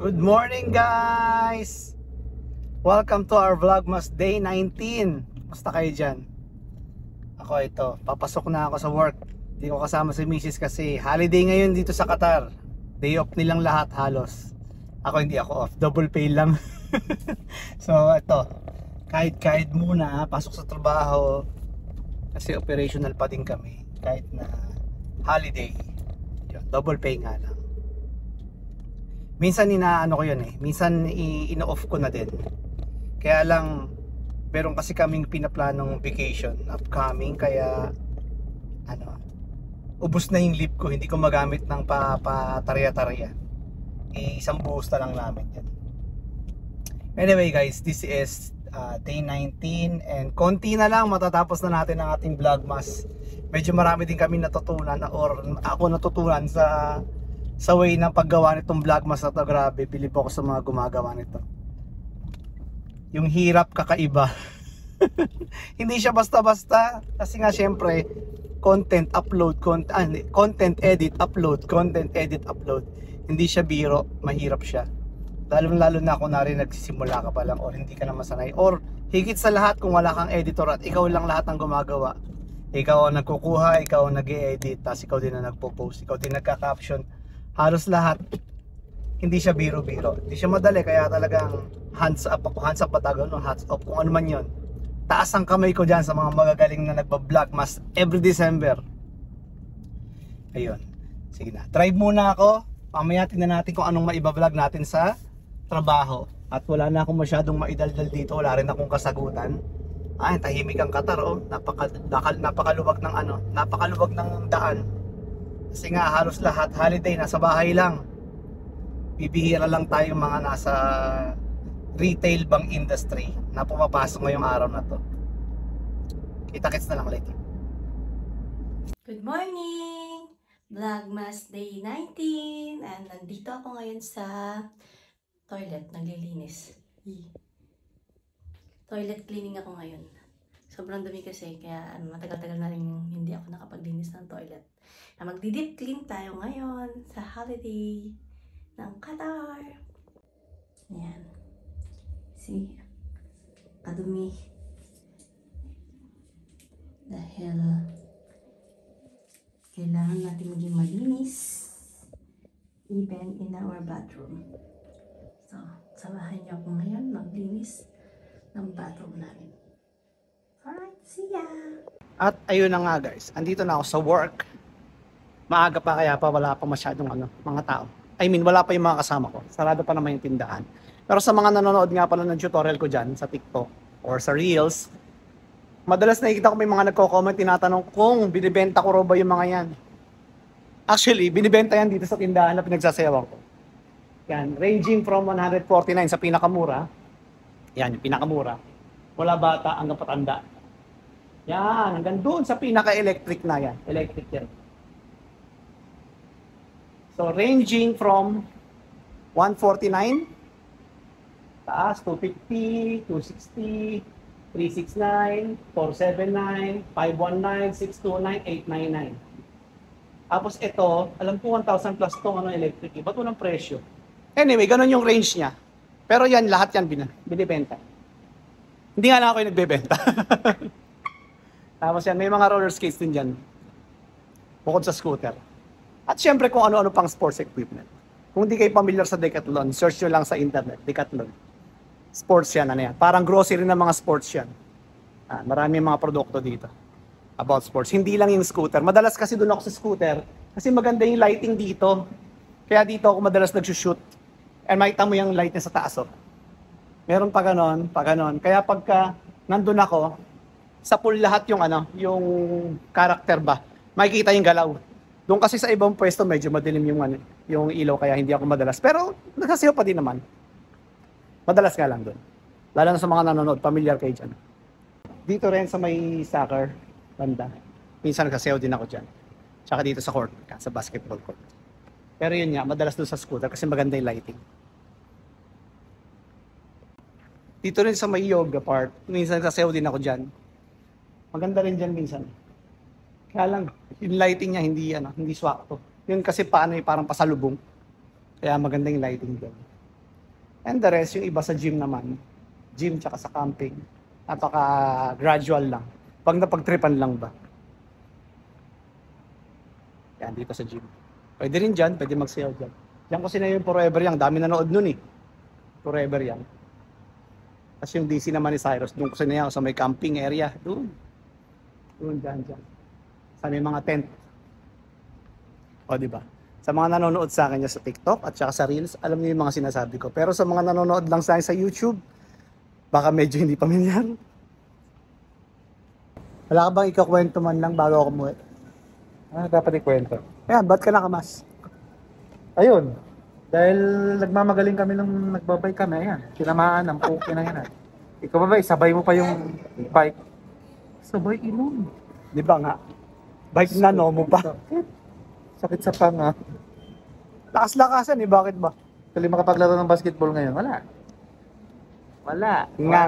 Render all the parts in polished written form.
Good morning guys! Welcome to our Vlogmas Day 19. Basta kayo dyan? Ako ito, papasok na ako sa work. Hindi ko kasama si Mrs. kasi holiday ngayon dito sa Qatar. Day off nilang lahat halos. Ako hindi ako off, double pay lang. So ito, kahit muna, pasok sa trabaho. Kasi operational pa din kami kahit na holiday. Yun, double pay nga lang. Minsan inaano ko yun minsan ino-off ko na din. Kaya lang meron kasi kaming pinaplanong vacation upcoming, kaya ubos na yung leave ko, hindi ko magamit ng patarya-tarya. Isang buhos na lang namin yan. Anyway guys, this is day 19 and konti na lang matatapos na natin ang ating vlogmas. Medyo marami din kami natutunan, or ako natutunan sa way ng paggawa nitong vlogmas na to. Grabe, bilib ako sa mga gumagawa nito. Yung hirap kakaiba. Hindi siya basta-basta kasi nga syempre content edit, upload. Hindi siya biro, mahirap siya. Lalo na kung nagsisimula ka pa lang or hindi ka na masanay, or higit sa lahat kung wala kang editor at ikaw lang lahat ang gumagawa. Ikaw ang nagkukuha, ikaw ang nag-e-edit, tapos ikaw din ang nagpo-post, ikaw din nagka-caption. Halos lahat, hindi siya biro-biro, hindi siya madali, kaya talagang hands up kung ano man yon. Taas ang kamay ko dyan sa mga magagaling na nagbablogmas every December. Ayun, sige na, drive muna ako, mamaya tingnan natin kung anong maibablog natin sa trabaho. At wala na akong masyadong maidaldal dito, wala rin akong kasagutan. Ay, tahimik ang Qatar, napakaluwag ng daan. Kasi nga halos lahat holiday, nasa bahay lang. Bibihira lang tayong mga nasa retail bang industry na pumapasok ngayong araw na to. Kita-kits na lang later. Good morning! Vlogmas Day 19 and nandito ako ngayon sa toilet, naglilinis. Toilet cleaning ako ngayon. Sobrang dumi kasi, kaya matagal-tagal na rin hindi ako nakapaglinis ng toilet. Magdi-deep clean tayo ngayon sa holiday ng Qatar. Ayan. See? Kadumi. Dahil kailangan natin maging malinis even in our bathroom. So, samahan niyo ako ngayon maglinis ng bathroom namin. Alright, see ya! At ayun na nga guys, andito na ako sa work. Maaga pa kaya pa wala pa masyadong mga tao. I mean, wala pa yung mga kasama ko. Sarado pa naman yung tindahan. Pero sa mga nanonood nga pala ng tutorial ko dyan sa TikTok or sa Reels, madalas nakikita ko may mga nagko-comment, tinatanong kung binibenta ko ro ba yung mga yan. Actually, binibenta yan dito sa tindahan na pinagsasayawan ko. Yan, ranging from 149 sa pinakamura. Yan, yung pinakamura. Mula bata hanggang patanda. Yan, hanggang doon sa pinaka-electric na yan. Electric yan. So, ranging from 149, taas, 250, 260, 369, 479, 519, 629, 899. Tapos ito, alam ko 1,000 plus itong electric. Iba ito ng presyo. Anyway, ganun yung range niya. Pero yan, lahat yan binibenta. Hindi nga lang ako yung nagbebenta. Tapos yan, may mga roller skates din dyan. Bukod sa scooter. At syempre kung ano-ano pang sports equipment. Kung di kayo familiar sa Decathlon, search nyo lang sa internet, Decathlon. Sports yan, parang grocery ng mga sports yan. Marami mga produkto dito about sports. Hindi lang yung scooter. Madalas kasi doon ako sa scooter kasi maganda yung lighting dito. Kaya dito ako madalas nagsushoot. And makita mo yung light niya sa taas. Meron pa ganon. Kaya pagka nandun ako, sa pool lahat yung yung character ba, makikita yung galaw. Doon kasi sa ibang pwesto medyo madilim yung ilaw, kaya hindi ako madalas. Pero nagsasayaw pa din naman. Madalas nga lang doon. Lalo na sa mga nanonood, familiar kayo dyan. Dito rin sa may soccer banda. Minsan nagsasayaw din ako dyan. Tsaka dito sa court, sa basketball court. Pero yun nga, madalas doon sa scooter kasi maganda yung lighting. Dito rin sa may yoga part, minsan nagsasayaw din ako dyan. Maganda rin dyan minsan. Kaya lang, yung lighting niya hindi swakto. Yun kasi parang pasalubong. Kaya maganda yung lighting dyan. And the rest, yung iba sa gym naman. Gym tsaka sa camping. Napaka gradual lang. Pag napagtripan lang ba. Yan, dito sa gym. Pwede rin dyan, pwede magsayaw dyan. Diyan kasi na yung Forever Young. Dami nanood nun eh. Forever Young. Tapos yung DC naman ni Cyrus, doon ko sinayaw sa may camping area. Doon. Doon, dyan. Sa may mga tent. O, diba? Sa mga nanonood sa akin sa TikTok at saka sa Reels, alam niyo yung mga sinasabi ko. Pero sa mga nanonood lang sa akin sa YouTube, baka medyo hindi pamilyar. Wala ka bang ikakwento man lang bago ako umuwi? Dapat ikwento. Ayan, ba't ka nakamas? Ayun. Dahil nagmamagaling kami nung nagbabike kami, ayan. Tinamaan ng puki na yan. Ikaw ba sabay mo pa yung bike? Sabay ilong. Di ba nga? Bike na no mo pa. Sakit sa panga. Lakas-lakasan eh, bakit ba? Tuloy makapaglaro ng basketball ngayon. Wala. Nga.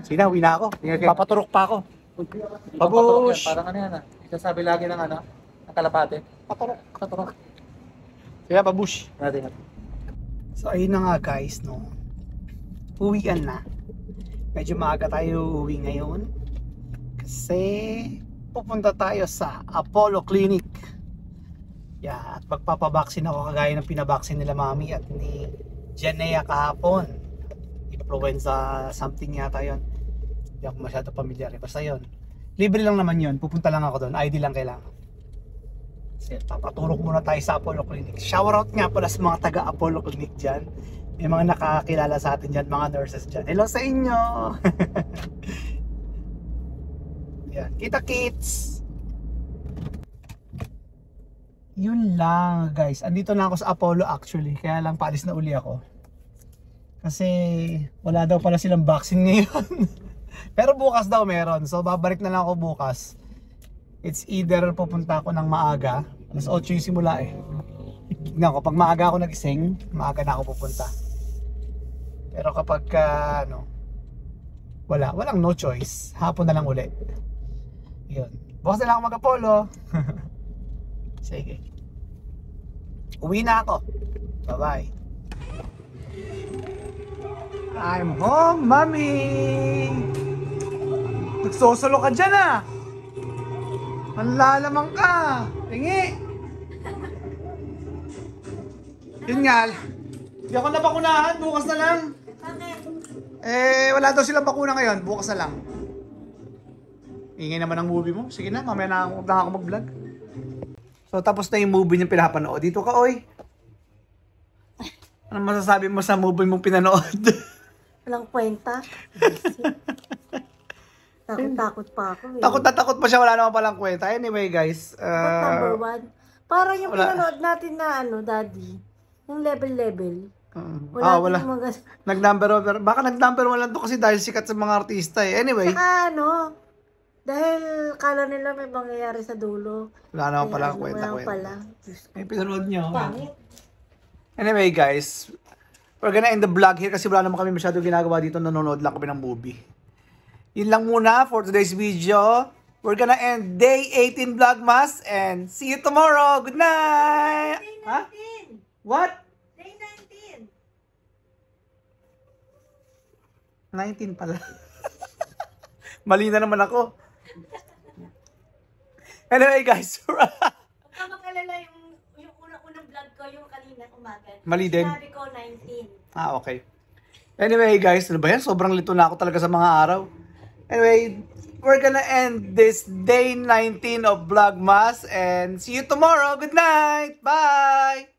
Sinawi na ako. Sige. Papaturok pa ako. Pabush! Parang ano yan Sasabi lagi ng ng kalapate. Paturok. Kaya pabush. Natin. So ayun na nga guys, no. Uwian na. Medyo maaga tayo uwi ngayon. Kasi pupunta tayo sa Apollo Clinic. Yeah, at magpapabaksin ako kagaya ng pinabaksin nila mami at ni Janea kahapon. Influenza something yata yun. Hindi ako masyado pamilyar. Basta yun. Libre lang naman yun. Pupunta lang ako doon. ID lang kailangan. Kasi papaturok muna tayo sa Apollo Clinic. Shoutout nga pala sa mga taga Apollo Clinic dyan. May mga nakakilala sa atin dyan, mga nurses dyan. Hello sa inyo! Yan. Kita kits! Yun lang guys. Andito na ako sa Apollo actually. Kaya lang paalis na uli ako. Kasi wala daw pala silang vaccine ngayon. Pero bukas daw meron. So babalik na lang ako bukas. It's either pupunta ako ng maaga. Alas 8 yung simula eh. Tignan ko, pag maaga ako nagising, maaga na ako pupunta. Pero kapag walang no choice, hapon na lang uli. Yun. Bukas na lang ako mag-Apollo. Sige. Uwi na ako. Bye-bye. I'm home, mommy! Nagsosolo ka dyan ah! Manlalamang ka! Tingi! Yun nga, hindi ako nabakunahan, bukas na lang. Wala daw silang bakuna ngayon, bukas na lang. Ingay naman ang movie mo. Sige na, mamaya na ako mag-vlog. So tapos na yung movie niyong pinapanood. Dito ka, oy! Ano masasabi mo sa movie mong pinanood? Walang kwenta. Takot pa ako eh. Takot pa siya, wala naman palang kwenta. Anyway guys. Number 1. Parang yung wala. pinanood natin na daddy. Yung level. Wala. Nag-number 1. Baka nag-number 1 lang to kasi dahil sikat sa mga artista eh. Anyway. Saka dahil kala nila may mangyayari sa dulo. Wala naman palang kwenta. Ay, pinanood niyo. Pangit. Anyway guys. We're gonna end the vlog here kasi wala naman kami masyado ginagawa dito. Nanonood lang kami ng movie. Yun lang muna for today's video. We're gonna end day 18 Vlogmas and see you tomorrow. Good night! Day 19! Huh? What? Day 19 19! pala. Mali na naman ako. Anyway guys. Huwag ka makalala yung unang vlog ko, yung kanina umaga. Mali din. Sinabi ko 19. Okay. Anyway guys, ano ba yan? Sobrang lito na ako talaga sa mga araw. Anyway, we're gonna end this day 19 of Vlogmas and see you tomorrow. Good night! Bye!